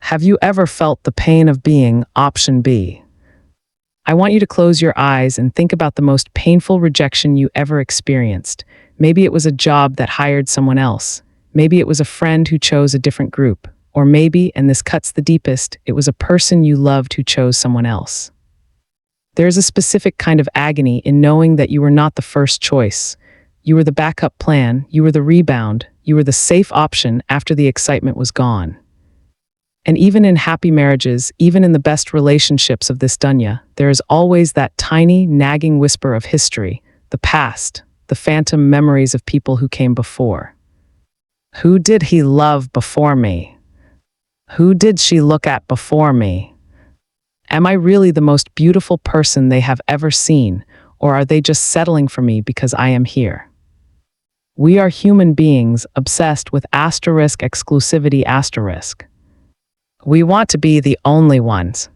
Have you ever felt the pain of being option B? I want you to close your eyes and think about the most painful rejection you ever experienced. Maybe it was a job that hired someone else. Maybe it was a friend who chose a different group. Or maybe, and this cuts the deepest, it was a person you loved who chose someone else. There is a specific kind of agony in knowing that you were not the first choice. You were the backup plan, you were the rebound, you were the safe option after the excitement was gone. And even in happy marriages, even in the best relationships of this dunya, there is always that tiny, nagging whisper of history, the past, the phantom memories of people who came before. Who did he love before me? Who did she look at before me? Am I really the most beautiful person they have ever seen, or are they just settling for me because I am here? We are human beings obsessed with exclusivity. We want to be the only ones.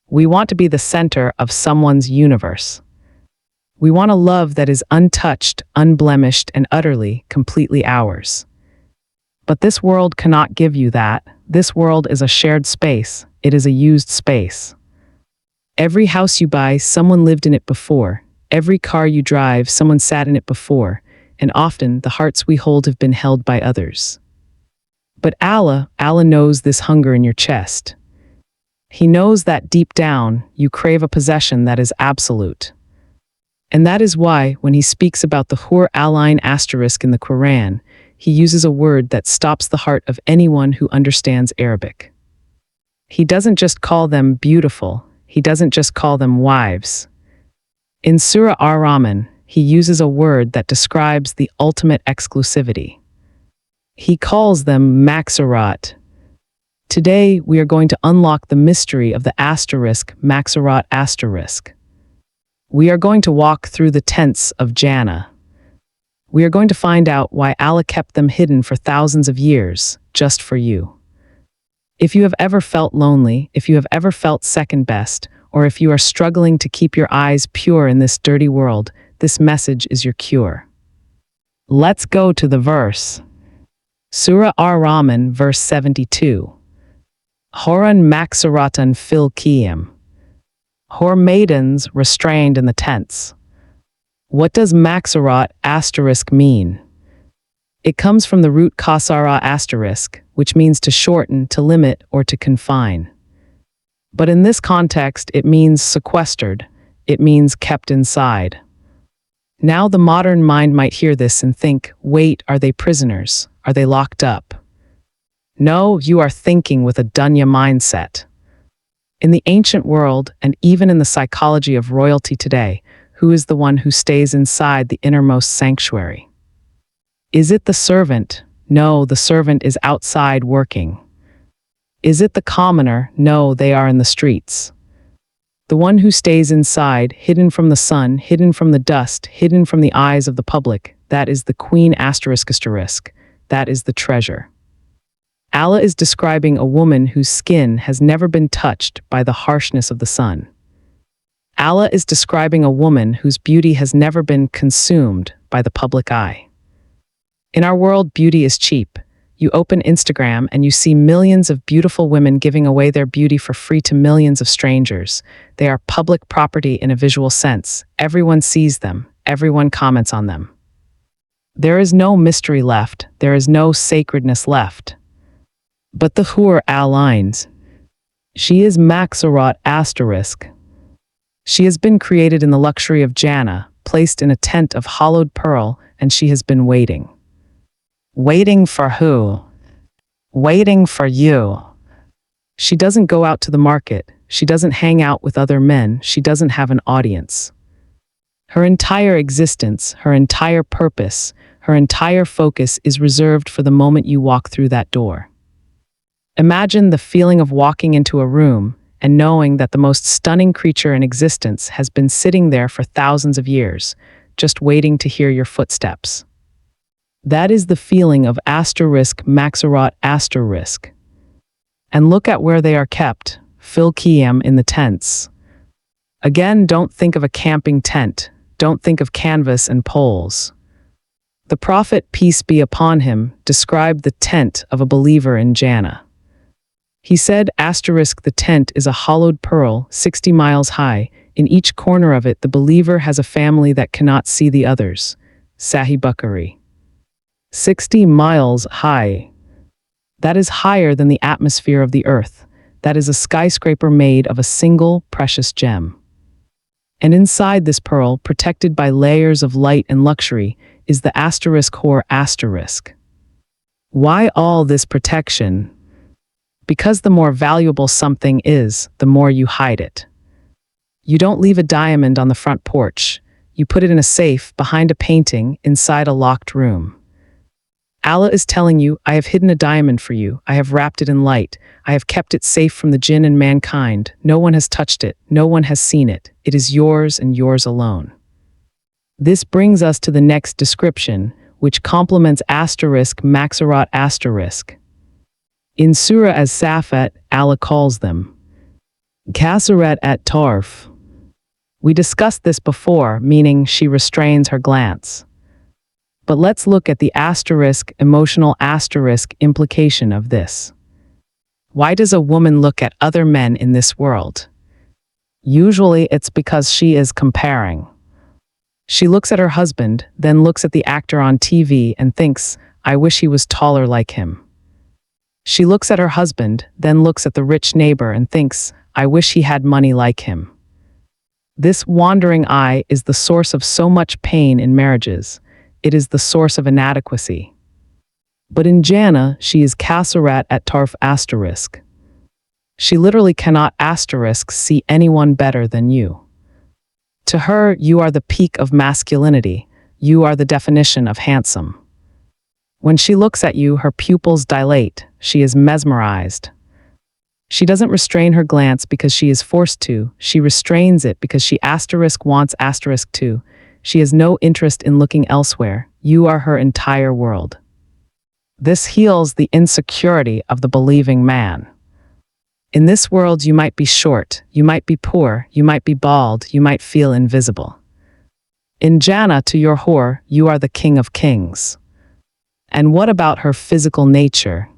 We want to be the center of someone's universe. We want a love that is untouched, unblemished, and utterly, completely ours. But this world cannot give you that. This world is a shared space. It is a used space. Every house you buy, someone lived in it before. Every car you drive, someone sat in it before. And often, the hearts we hold have been held by others. But Allah knows this hunger in your chest. He knows that deep down, you crave a possession that is absolute. And that is why, when he speaks about the Hoor ** in the Quran, he uses a word that stops the heart of anyone who understands Arabic. He doesn't just call them beautiful, he doesn't just call them wives. In Surah Rahman, he uses a word that describes the ultimate exclusivity. He calls them Maqsuraat. Today, we are going to unlock the mystery of the Maqsuraat*. We are going to walk through the tents of Jannah. We are going to find out why Allah kept them hidden for thousands of years, just for you. If you have ever felt lonely, if you have ever felt second best, or if you are struggling to keep your eyes pure in this dirty world, this message is your cure. Let's go to the verse. Surah Rahman, verse 72. Horan Maqsuraatan fil qiyam. Hoor maidens restrained in the tents. What does Maqsuraat * mean? It comes from the root kasara *, which means to shorten, to limit, or to confine. But in this context, it means sequestered. It means kept inside. Now the modern mind might hear this and think, wait, are they prisoners? Are they locked up? No, you are thinking with a dunya mindset. In the ancient world, and even in the psychology of royalty today, who is the one who stays inside the innermost sanctuary? Is it the servant? No, the servant is outside working. Is it the commoner? No, they are in the streets. The one who stays inside, hidden from the sun, hidden from the dust, hidden from the eyes of the public, that is the queen ***. That is the treasure. Allah is describing a woman whose skin has never been touched by the harshness of the sun. Allah is describing a woman whose beauty has never been consumed by the public eye. In our world, beauty is cheap. You open Instagram and you see millions of beautiful women giving away their beauty for free to millions of strangers. They are public property in a visual sense. Everyone sees them. Everyone comments on them. There is no mystery left. There is no sacredness left. But the Hoor lines. She is Maqsuraat *. She has been created in the luxury of Jannah, placed in a tent of hollowed pearl, and she has been waiting. Waiting for who? Waiting for you. She doesn't go out to the market. She doesn't hang out with other men. She doesn't have an audience. Her entire existence, her entire purpose, her entire focus is reserved for the moment you walk through that door. Imagine the feeling of walking into a room and knowing that the most stunning creature in existence has been sitting there for thousands of years, just waiting to hear your footsteps. That is the feeling of Maqsuraat *. And look at where they are kept, fil qiyam, in the tents. Again, don't think of a camping tent. Don't think of canvas and poles. The Prophet, peace be upon him, described the tent of a believer in Jannah. He said, asterisk, the tent is a hollowed pearl, 60 miles high. In each corner of it, the believer has a family that cannot see the others. Sahih Bukhari. 60 miles high. That is higher than the atmosphere of the earth. That is a skyscraper made of a single precious gem. And inside this pearl, protected by layers of light and luxury, is the asterisk Hoor asterisk. Why all this protection? Because the more valuable something is, the more you hide it. You don't leave a diamond on the front porch. You put it in a safe, behind a painting, inside a locked room. Allah is telling you, I have hidden a diamond for you. I have wrapped it in light. I have kept it safe from the jinn and mankind. No one has touched it. No one has seen it. It is yours and yours alone. This brings us to the next description, which complements asterisk Maqsuraat asterisk. In Surah as-Safat, Allah calls them Maqsuraat at tarf. We discussed this before, meaning she restrains her glance. But let's look at the asterisk, emotional asterisk implication of this. Why does a woman look at other men in this world? Usually it's because she is comparing. She looks at her husband, then looks at the actor on TV and thinks, I wish he was taller like him. She looks at her husband, then looks at the rich neighbor and thinks, I wish he had money like him. This wandering eye is the source of so much pain in marriages. It is the source of inadequacy. But in Jannah, she is Maqsuraat at tarf asterisk. She literally cannot asterisk see anyone better than you. To her, you are the peak of masculinity. You are the definition of handsome. When she looks at you, her pupils dilate. She is mesmerized. She doesn't restrain her glance because she is forced to. She restrains it because she asterisk wants asterisk to. She has no interest in looking elsewhere. You are her entire world. This heals the insecurity of the believing man. In this world, you might be short, you might be poor, you might be bald, you might feel invisible. In Jannah, to your Hoor, you are the king of kings. And what about her physical nature?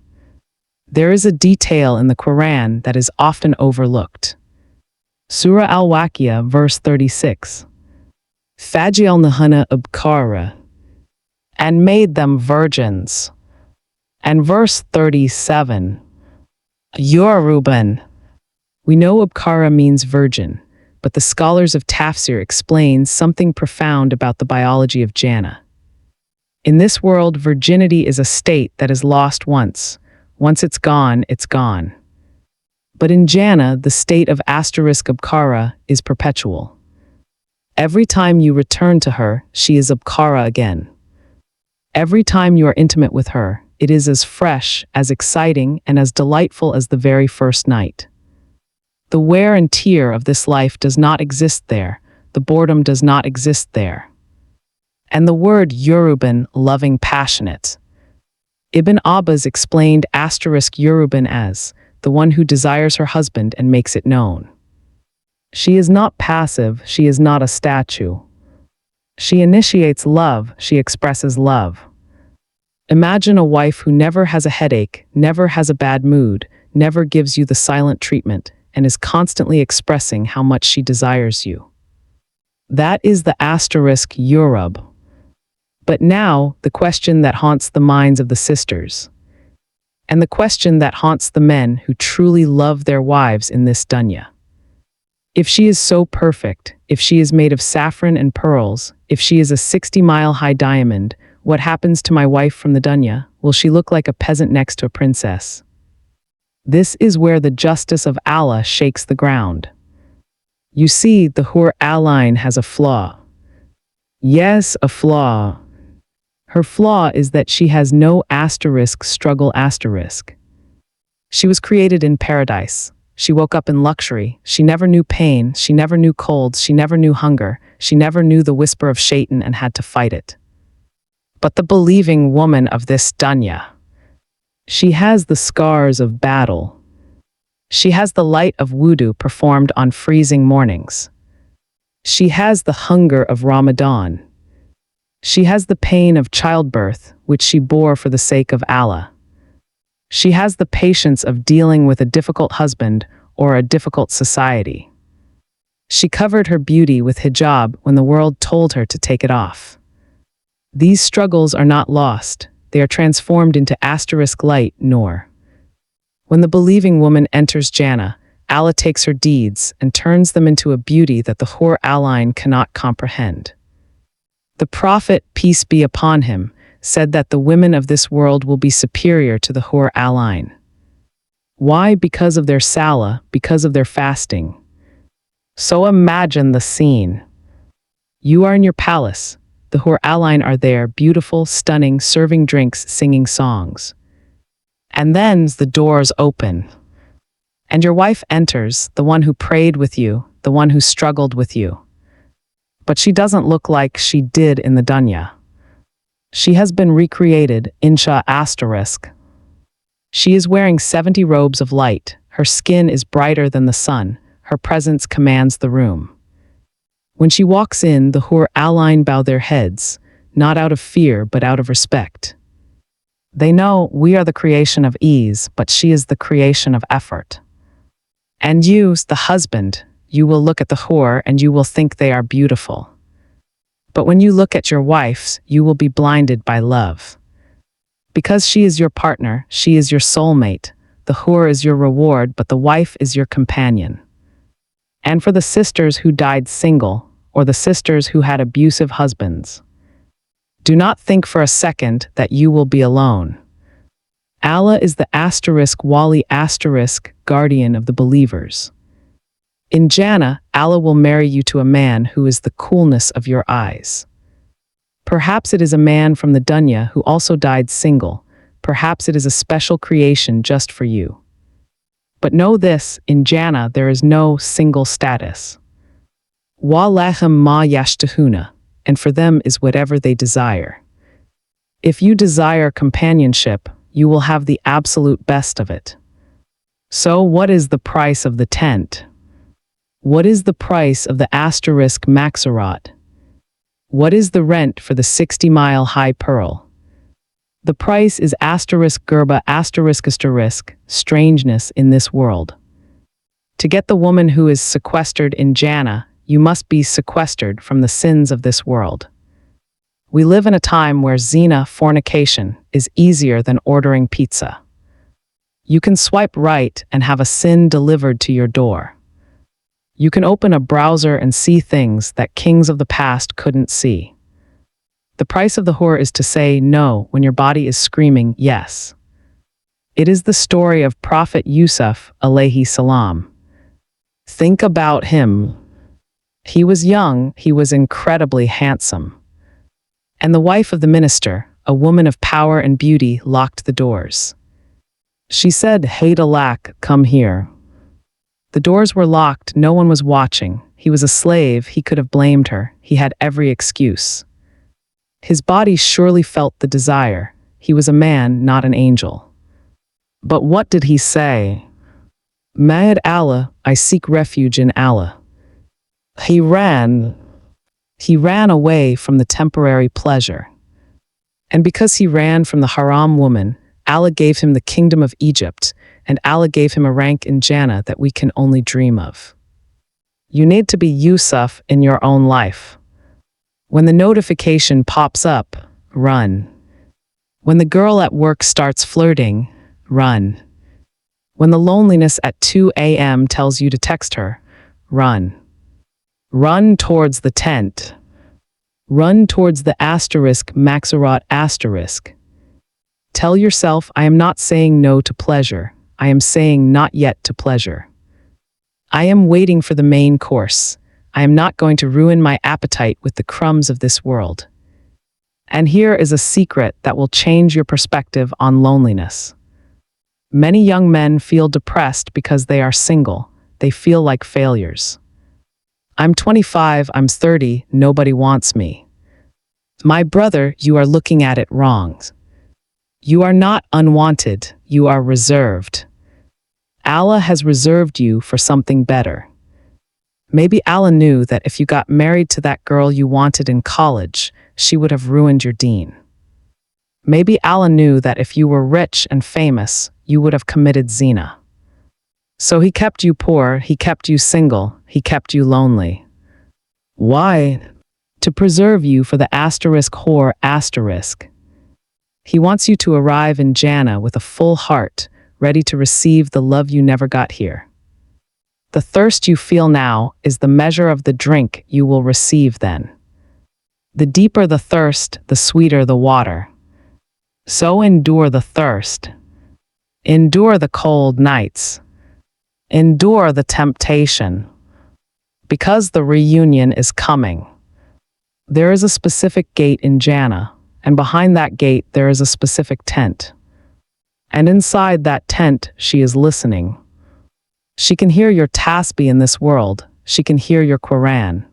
There is a detail in the Quran that is often overlooked. Surah Al-Waqiah, verse 36. Faj'alnahunna abkara, and made them virgins. And verse 37. Yoruban. We know abkara means virgin, but the scholars of Tafsir explain something profound about the biology of Jannah. In this world, virginity is a state that is lost once. Once it's gone, it's gone. But in Jannah, the state of asterisk abkara is perpetual. Every time you return to her, she is abkara again. Every time you are intimate with her, it is as fresh, as exciting, and as delightful as the very first night. The wear and tear of this life does not exist there. The boredom does not exist there. And the word Yoruban, loving passionate. Ibn Abbas explained asterisk Yoruban as the one who desires her husband and makes it known. She is not passive, she is not a statue. She initiates love, she expresses love. Imagine a wife who never has a headache, never has a bad mood, never gives you the silent treatment, and is constantly expressing how much she desires you. That is the asterisk Yorub. But now, the question that haunts the minds of the sisters, and the question that haunts the men who truly love their wives in this dunya. If she is so perfect, if she is made of saffron and pearls, if she is a 60-mile-high diamond, what happens to my wife from the dunya? Will she look like a peasant next to a princess? This is where the justice of Allah shakes the ground. You see, the Hoor line has a flaw. Yes, a flaw. Her flaw is that she has no asterisk struggle asterisk. She was created in paradise. She woke up in luxury. She never knew pain. She never knew colds. She never knew hunger. She never knew the whisper of Shaitan and had to fight it. But the believing woman of this dunya, she has the scars of battle. She has the light of wudu performed on freezing mornings. She has the hunger of Ramadan. She has the pain of childbirth, which she bore for the sake of Allah. She has the patience of dealing with a difficult husband or a difficult society. She covered her beauty with hijab when the world told her to take it off. These struggles are not lost. They are transformed into asterisk light, Noor. When the believing woman enters Jannah, Allah takes her deeds and turns them into a beauty that the Hoor line cannot comprehend. The Prophet, peace be upon him, said that the women of this world will be superior to the Hoor line. Why? Because of their salah, because of their fasting. So imagine the scene. You are in your palace. The Hoor line are there, beautiful, stunning, serving drinks, singing songs. And then the doors open. And your wife enters, the one who prayed with you, the one who struggled with you. But she doesn't look like she did in the dunya. She has been recreated, insha asterisk. She is wearing 70 robes of light. Her skin is brighter than the sun. Her presence commands the room. When she walks in, the Hoor line bow their heads, not out of fear, but out of respect. They know we are the creation of ease, but she is the creation of effort. And you, the husband, you will look at the Hoor and you will think they are beautiful. But when you look at your wife, you will be blinded by love. Because she is your partner, she is your soulmate. The Hoor is your reward, but the wife is your companion. And for the sisters who died single, or the sisters who had abusive husbands, do not think for a second that you will be alone. Allah is the asterisk wali asterisk guardian of the believers. In Jannah, Allah will marry you to a man who is the coolness of your eyes. Perhaps it is a man from the dunya who also died single. Perhaps it is a special creation just for you. But know this, in Jannah there is no single status. Wa lahum ma yashtahuna, and for them is whatever they desire. If you desire companionship, you will have the absolute best of it. So what is the price of the tent? What is the price of the asterisk Maqsuraat? What is the rent for the 60-mile high pearl? The price is asterisk gerba asterisk asterisk, strangeness in this world. To get the woman who is sequestered in Jannah, you must be sequestered from the sins of this world. We live in a time where zina, fornication, is easier than ordering pizza. You can swipe right and have a sin delivered to your door. You can open a browser and see things that kings of the past couldn't see. The price of the Hoor is to say no when your body is screaming yes. It is the story of Prophet Yusuf, alayhi salam. Think about him. He was young, he was incredibly handsome. And the wife of the minister, a woman of power and beauty, locked the doors. She said, "Hey Dalak, come here." The doors were locked, no one was watching. He was a slave, he could have blamed her, he had every excuse. His body surely felt the desire. He was a man, not an angel. But what did he say? Ma'ad Allah, I seek refuge in Allah. He ran away from the temporary pleasure. And because he ran from the haram woman, Allah gave him the kingdom of Egypt, and Allah gave him a rank in Jannah that we can only dream of. You need to be Yusuf in your own life. When the notification pops up, run. When the girl at work starts flirting, run. When the loneliness at 2 a.m. tells you to text her, run. Run towards the tent. Run towards the asterisk Maqsuraat asterisk. Tell yourself, I am not saying no to pleasure. I am saying not yet to pleasure. I am waiting for the main course. I am not going to ruin my appetite with the crumbs of this world. And here is a secret that will change your perspective on loneliness. Many young men feel depressed because they are single. They feel like failures. I'm 25, I'm 30, nobody wants me. My brother, you are looking at it wrong. You are not unwanted, you are reserved. Allah has reserved you for something better. Maybe Allah knew that if you got married to that girl you wanted in college, she would have ruined your deen. Maybe Allah knew that if you were rich and famous, you would have committed zina. So he kept you poor, he kept you single, he kept you lonely. Why? To preserve you for the Hoor. He wants you to arrive in Jannah with a full heart, ready to receive the love you never got here. The thirst you feel now is the measure of the drink you will receive then. The deeper the thirst, the sweeter the water. So endure the thirst. Endure the cold nights. Endure the temptation. Because the reunion is coming. There is a specific gate in Jannah, and behind that gate there is a specific tent. And inside that tent, she is listening. She can hear your tasbih in this world. She can hear your Quran.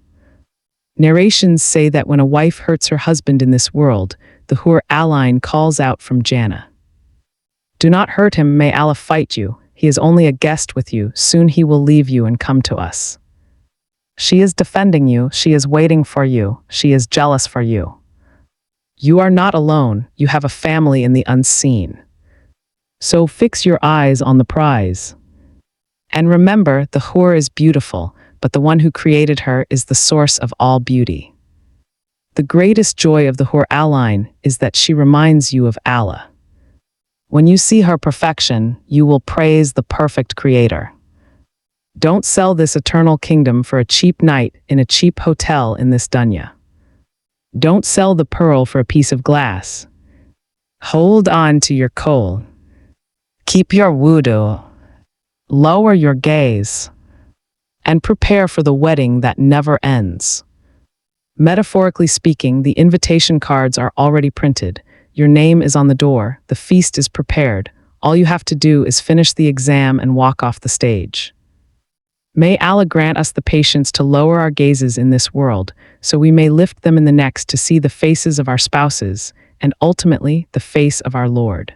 Narrations say that when a wife hurts her husband in this world, the Hoor calls out from Jannah. Do not hurt him, may Allah fight you. He is only a guest with you. Soon he will leave you and come to us. She is defending you. She is waiting for you. She is jealous for you. You are not alone. You have a family in the unseen. So fix your eyes on the prize. And remember, the Hoor is beautiful, but the one who created her is the source of all beauty. The greatest joy of the Hoor is that she reminds you of Allah. When you see her perfection, you will praise the perfect creator. Don't sell this eternal kingdom for a cheap night in a cheap hotel in this dunya. Don't sell the pearl for a piece of glass. Hold on to your kohl. Keep your wudu. Lower your gaze. And prepare for the wedding that never ends. Metaphorically speaking, the invitation cards are already printed. Your name is on the door. The feast is prepared. All you have to do is finish the exam and walk off the stage. May Allah grant us the patience to lower our gazes in this world, so we may lift them in the next to see the faces of our spouses, and ultimately the face of our Lord.